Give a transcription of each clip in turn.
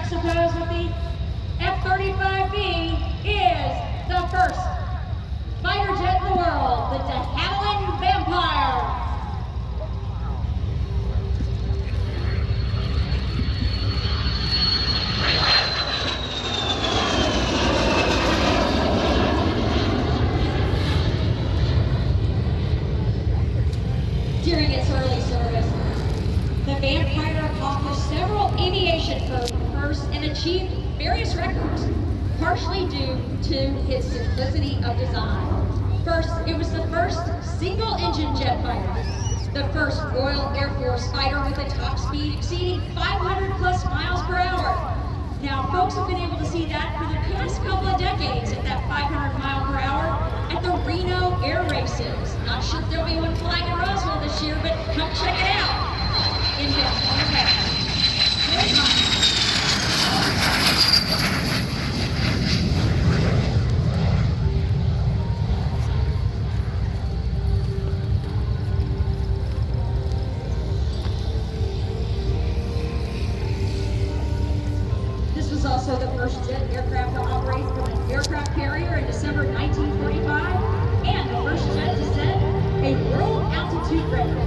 juxtaposed with the F35B is the first fighter jet in the world, the de Havilland Vampire. During its early service, the Vampire accomplished several aviation firsts and achieved various records, partially due to its simplicity of design. First, it was the first single-engine jet fighter, the first Royal Air Force fighter with a top speed exceeding 500 plus miles per hour. Now, folks have been able to see that for the past couple of decades at that 500 mile per hour at the Reno Air Races. Not sure if there'll be one flying in Roswell this year, but come check it out. Inbound on the pass. Very nice. This was also the first jet aircraft to operate from an aircraft carrier in December 1945, and the first jet to set a world altitude record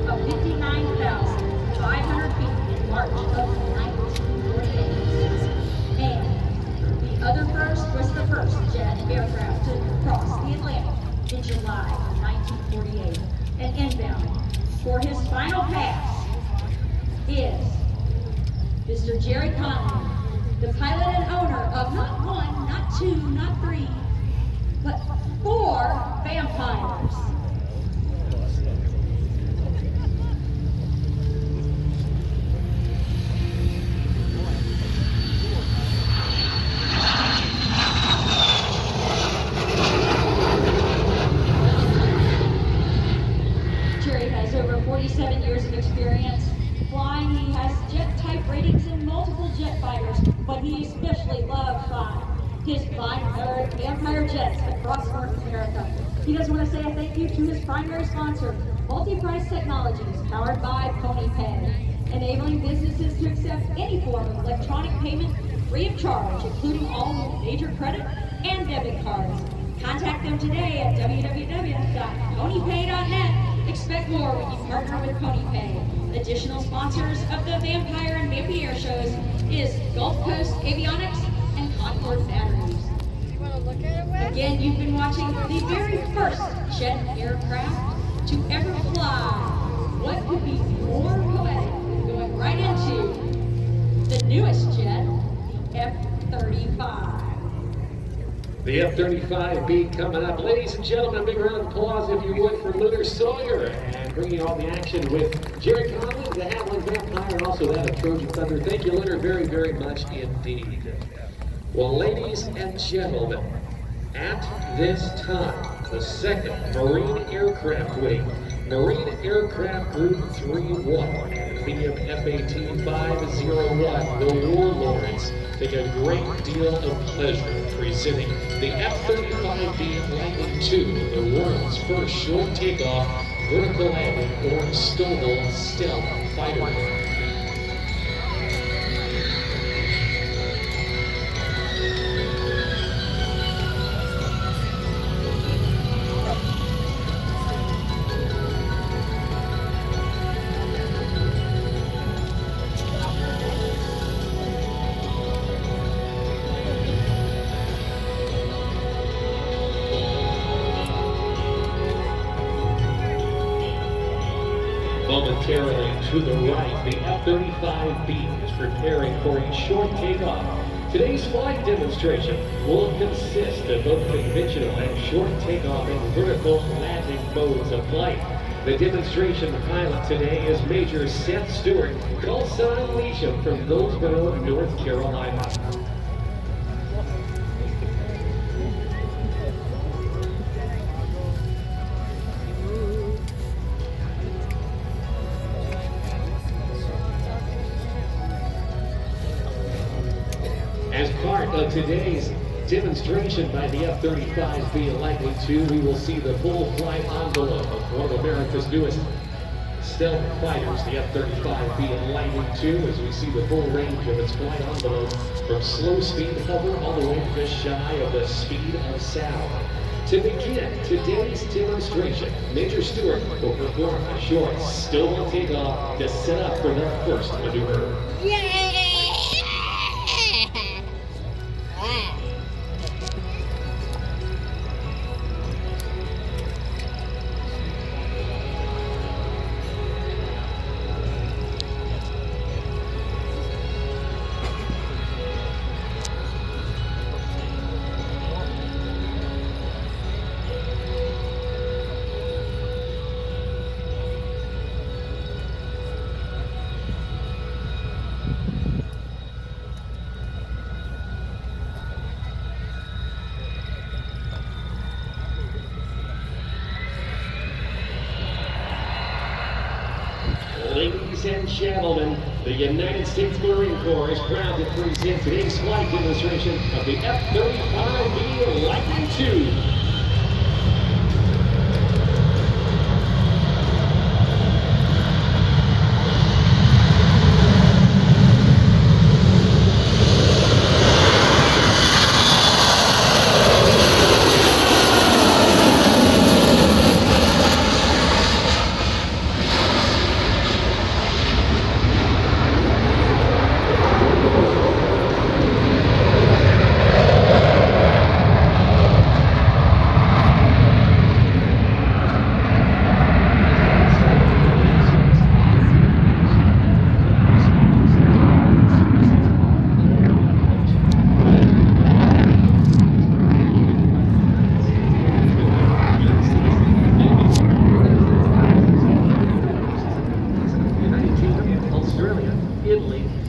of 59,500 feet in March of 1948. And the other first was the first jet aircraft to cross the Atlantic in July of 1948. And inbound for his final pass is Mr. Jerry Conley, the pilot and owner of not one, not two, not three, but 4 Vampires. Jerry has over 47 years of experience flying. He has jet type ratings in multiple jet fighters, but he especially loves flying his Vampire jets across North America. He does want to say a thank you to his primary sponsor, Multi-Price Technologies, powered by PonyPay, enabling businesses to accept any form of electronic payment free of charge, including all major credit and debit cards. Contact them today at www.ponypay.net. Expect more when you partner with PonyPay. Additional sponsors of the Vampire and Vampire shows is Gulf Coast Avionics and Concord Batteries. You want to look at it, Wes? Again, you've been watching the very first jet aircraft to ever fly. What could be more poetic than going right into the newest jet, the F-35? The F-35B coming up. Ladies and gentlemen, a big round of applause, if you would, for Lunar Sawyer, and bringing all the action with Jerry Conley, the Havilland Vampire, and also that of Trojan Thunder. Thank you, Lunar, very, very much indeed. Well, ladies and gentlemen, at this time, the second Marine Aircraft Wing, Marine Aircraft Group 3-1, Amphibious F-18-501, the Warlords, take a great deal of pleasure presenting the F-35B Lightning II, the world's first short takeoff, vertical landing, or STOVL stealth fighter. Momentarily to the right, the F-35B is preparing for a short takeoff. Today's flight demonstration will consist of both conventional and short takeoff and vertical landing modes of flight. The demonstration pilot today is Major Seth Stewart, call sign Leisham from Goldsboro, North Carolina. As part of today's demonstration by the F-35B Lightning II, we will see the full flight envelope of one of America's newest Stealth fighters, the F35B enlightening too, as we see the full range of its flight envelope from slow speed hover all the way to just shy of the speed of sound. To begin today's demonstration, Major Stewart will perform a short STOVL takeoff to set up for the first maneuver. Ladies and gentlemen, the United States Marine Corps is proud to present today's flight demonstration of the F-35B Lightning II.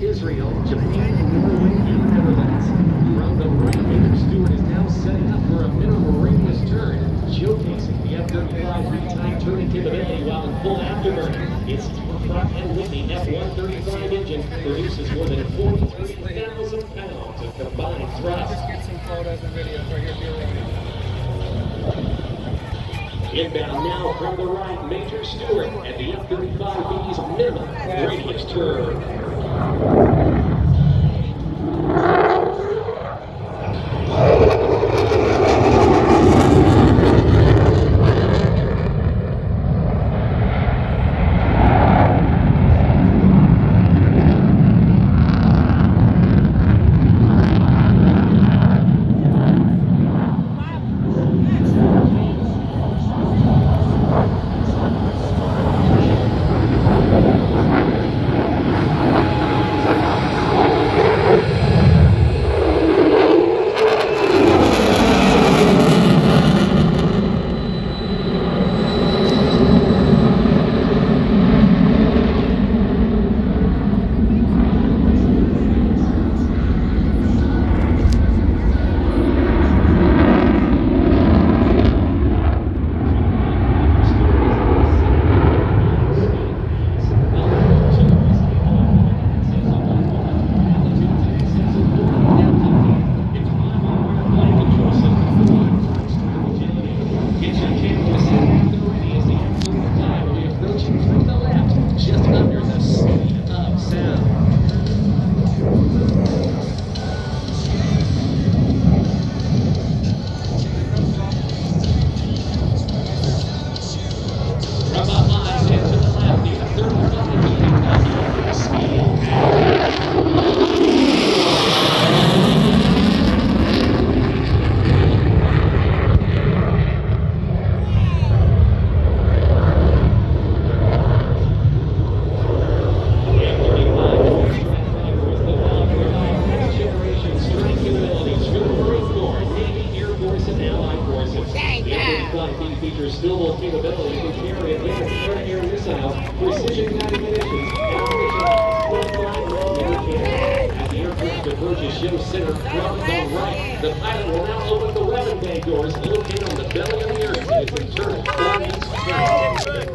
Israel, Japan, Norway, and the Netherlands. From the right, Major Stewart is now setting up for a minimum radius turn, showcasing the F-35B time turning capability while in full afterburner. Its front and with the F-135 engine produces more than 43,000 pounds of combined thrust. Just get some photos and videos right here if you're ready. Inbound now from the right, Major Stewart and the F-35B's minimum radius turn. Features STOVL capability to carry advanced air-to-air missiles, precision-guided munitions, and as the aircraft approaches show center from the right, the pilot will now open the weapon bay doors located on the belly of the aircraft as it turns toward its turn.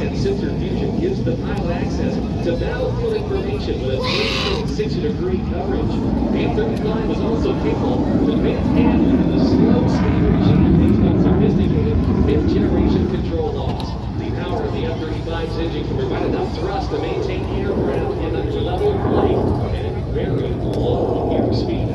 and sensor fusion gives the pilot access to battlefield information with a 360-degree coverage. The F-35 is also capable of advanced handling in the slow speed regime based on sophisticated fifth-generation control laws. The power of the F-35's engine can provide enough thrust to maintain aircraft in under level flight and at very low airspeeds.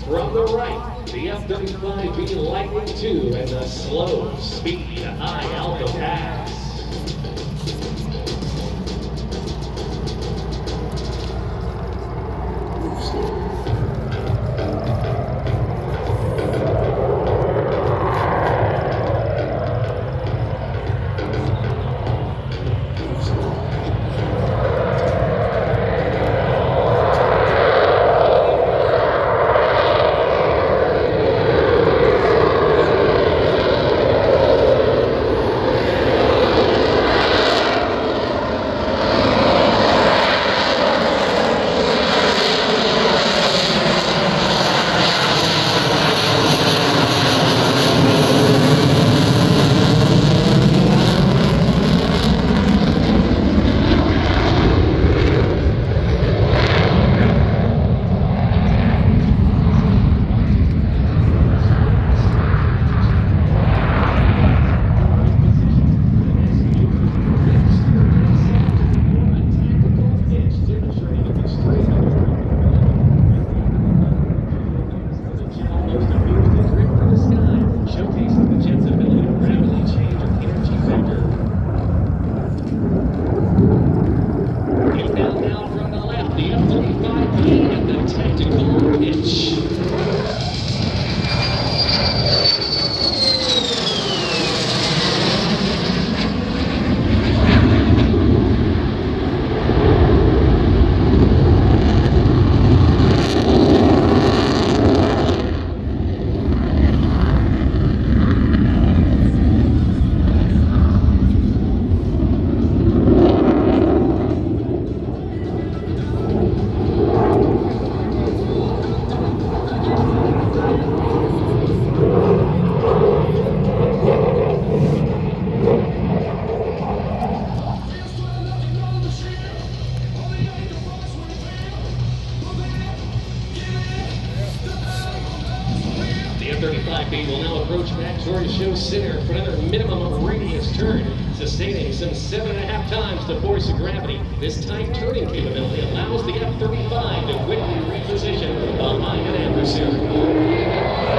From the right, the F-35B Lightning II and the slow speed to high alpha pass. F-35B will now approach back towards show center for another minimum of radius turn, sustaining some 7.5 times the force of gravity. This tight turning capability allows the F-35 to quickly reposition behind an adversary.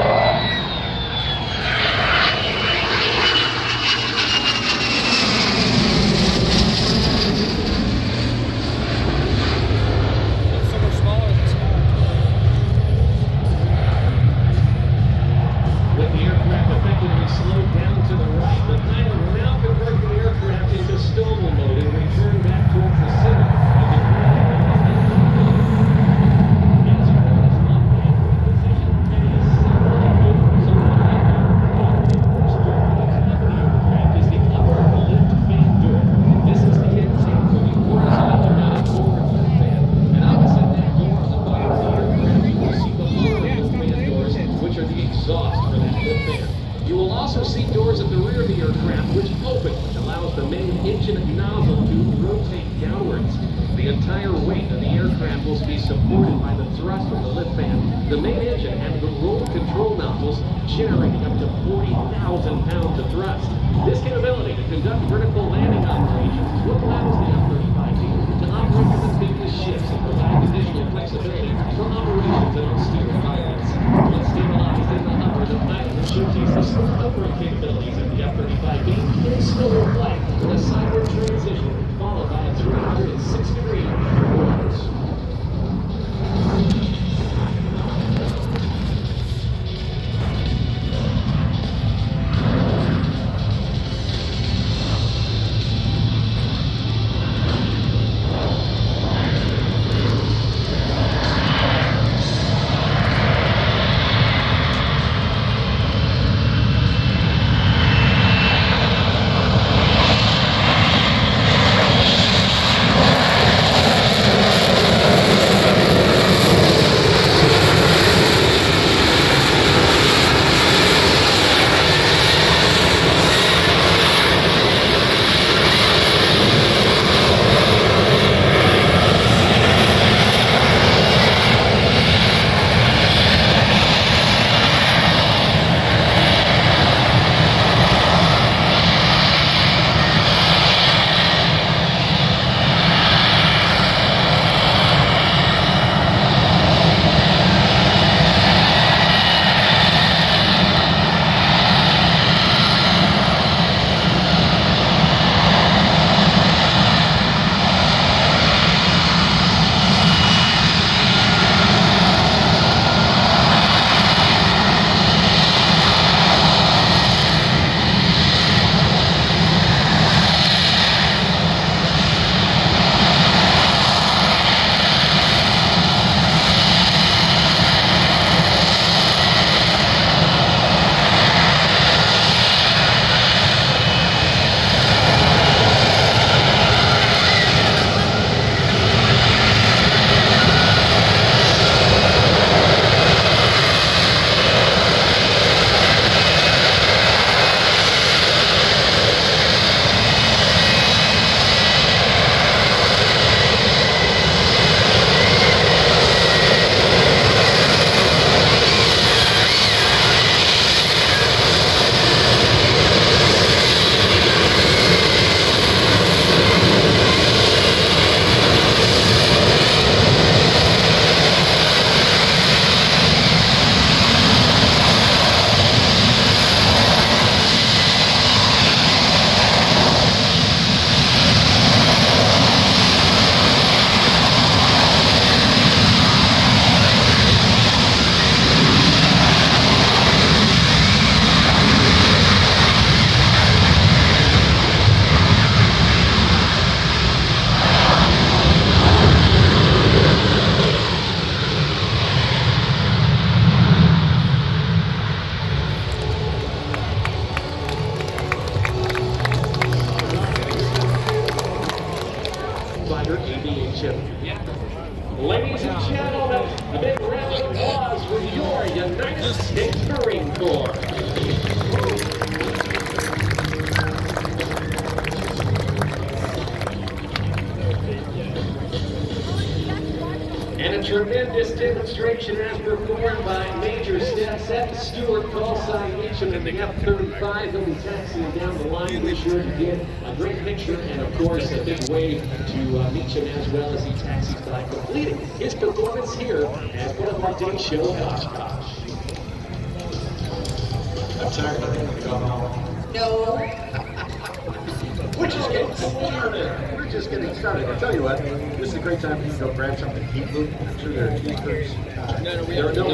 You will also see doors at the rear of the aircraft which open, which allows the main engine nozzle to rotate downwards. The entire weight of the aircraft will be supported by the thrust of the lift fan. The main engine and the roll control nozzles generating up to 40,000 pounds of thrust. This capability to conduct vertical landing operations is what allows the F-35B to operate with the biggest ships and provide additional flexibility for operations in austere environments. Once stabilized in the upper, the pilot will showcase the slow hovering capabilities of the F-35B in slower flight with a sideward transition followed by a 360-degree forwards. Ladies and gentlemen, a big round of applause for your United States Marine Corps. And a tremendous demonstration as performed by Major Seth Stewart, call sign Meacham in the F-35. He'll be taxiing down the line. Be sure to get a great picture and, of course, a big wave to Meacham as well as he taxis by, completing his performance here at one of our day show at Oshkosh. I'm tired. I think we go home. No. We're just getting started. We're just getting started. I'll tell you what, this is a great time for you to go grab something to eat. I'm sure there are cheeseburgers. No, we There are no